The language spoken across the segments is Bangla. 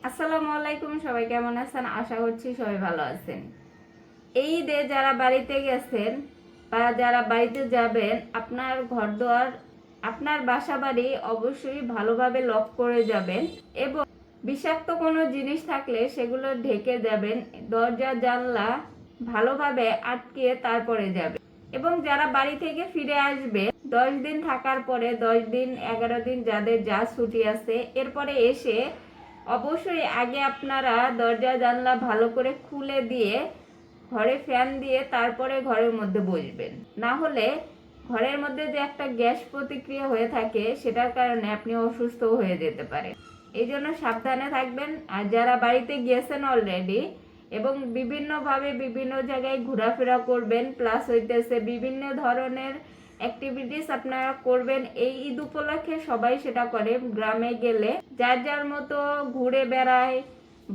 আসসালামু আলাইকুম, সবাই কেমন আছেন? আশা করছি সবাই ভালো আছেন। এই ঈদে যারা বাড়িতে গেছেন বা যারা বাড়িতে যাবেন, আপনার ঘরদুয়ার, আপনার বাসা বাড়ি অবশ্যই ভালোভাবে লক করে যাবেন এবং বিষাক্ত কোনো জিনিস থাকলে সেগুলো ঢেকে যাবেন। দরজা জানলা ভালোভাবে আটকে তারপরে যাবেন। এবং যারা বাড়ি থেকে ফিরে আসবে 10 দিন থাকার পরে, 10 দিন 11 দিন যাদের যা ছুটি আছে, এরপরে এসে অবশ্যই আগে আপনারা দরজা জানলা ভালো করে খুলে দিয়ে ঘরে ফ্যান দিয়ে তারপরে ঘরের মধ্যে বসবেন। না হলে ঘরের মধ্যে যে একটা গ্যাস প্রতিক্রিয়া হয়ে থাকে, সেটার কারণে আপনি অসুস্থ হয়ে যেতে পারেন। এই জন্য সাবধানে থাকবেন। আর যারা বাড়িতে গিয়েছেন অলরেডি এবং বিভিন্নভাবে বিভিন্ন জায়গায় ঘোরাফেরা করবেন, প্লাস হইতেছে বিভিন্ন ধরনের অ্যাক্টিভিটিস আপনারা করবেন, এই ঈদ উপলক্ষে সবাই সেটা করে। গ্রামে গেলে যার যার মতো ঘুরে বেড়ায়,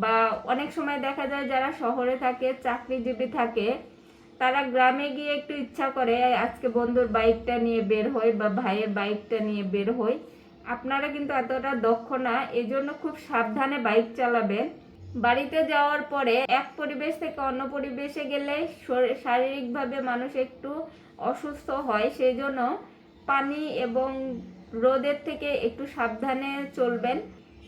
বা অনেক সময় দেখা যায় যারা শহরে থাকে, চাকরিজীবী থাকে, তারা গ্রামে গিয়ে একটু ইচ্ছা করে আজকে বন্ধুর বাইকটা নিয়ে বের হয় বা ভাইয়ের বাইকটা নিয়ে বের হয়। আপনারা কিন্তু এতটা দক্ষ না, এই জন্য খুব সাবধানে বাইক চালাবেন। বাড়িতে যাওয়ার পরে এক পরিবেশ থেকে অন্য পরিবেশে গেলে শারীরিকভাবে মানুষ একটু অসুস্থ হয়, সেই জন্য পানি এবং রোদের থেকে একটু সাবধানে চলবেন।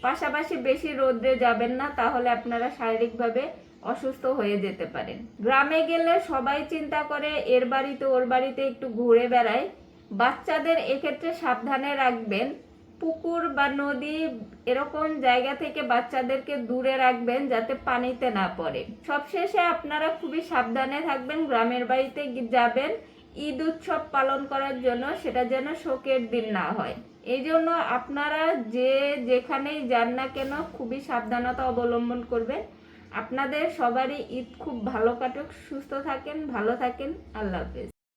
পাশাপাশি বেশি রোদে যাবেন না, তাহলে আপনারা শারীরিকভাবে অসুস্থ হয়ে যেতে পারেন। গ্রামে গেলে সবাই চিন্তা করে এর বাড়িতে ওর বাড়িতে একটু ঘুরে বেড়ায়। বাচ্চাদের এক্ষেত্রে সাবধানে রাখবেন। পুকুর বা নদী এরকম জায়গা থেকে বাচ্চাদেরকে দূরে রাখবেন, যাতে পানিতে না পড়ে। সবশেষে আপনারা খুবই সাবধানে থাকবেন। গ্রামের বাড়িতে যাবেন ঈদ উৎসব পালন করার জন্য, সেটা যেন শোকের দিন না হয়। এই জন্য আপনারা যে যেখানেই যান না কেন খুবই সাবধানতা অবলম্বন করবেন। আপনাদের সবারই ঈদ খুব ভালো কাটুক, সুস্থ থাকেন, ভালো থাকেন। আল্লাহ হাফেজ।